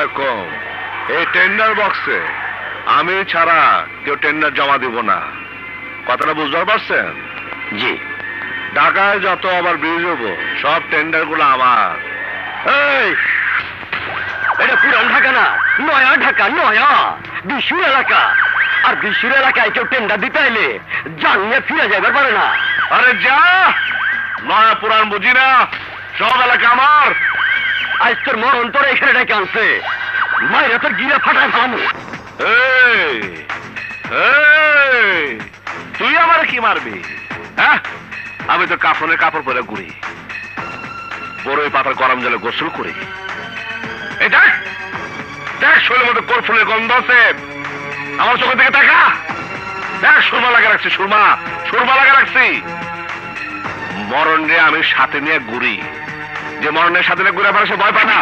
আলাইকুম। এই টেন্ডার বক্সে আমি ছাড়া কেউ টেন্ডার জমা দিব না, কথাটা বুঝতে পারছেন? জি। ঢাকায় যত আবার ব্রিজ হবো সব টেন্ডার গুলো আমার। এই, এটা পুরান ঢাকা না, নয়া ঢাকা, নয়া বিশুর এলাকা। আর বিশুর এলাকায় কেউ টেন্ডার দিতে এলে জানিয়ে ফিরে যাবার পারে না। আরে যা, নয়া পুরান বুঝি না, সব এলাকা আমার। আজ তোর মরণ তোর এখানে ডেকে আনছে, মায়েরা তোর গিরা ফাটায় ভালো। এই, এই, তুই আমার কি মারবি? হ্যাঁ, আমি তো কাফনের কাপড় পরে ঘুরি, বড়ই পাতার গরম জলে গোসল করি। এই দেখ, দেখ শরীরের মধ্যে কর্ফুলের গন্ধ আছে, আমার চোখের দিকে দেখা। দেখ সুরমা লাগা রাখছি, সুরমা, সুরমা লাগা রাখছি। মরণ রে আমি সাথে নিয়ে ঘুরি, যে মরণের সাথে নিয়ে ঘুরে পারে সে ভয় পায় না।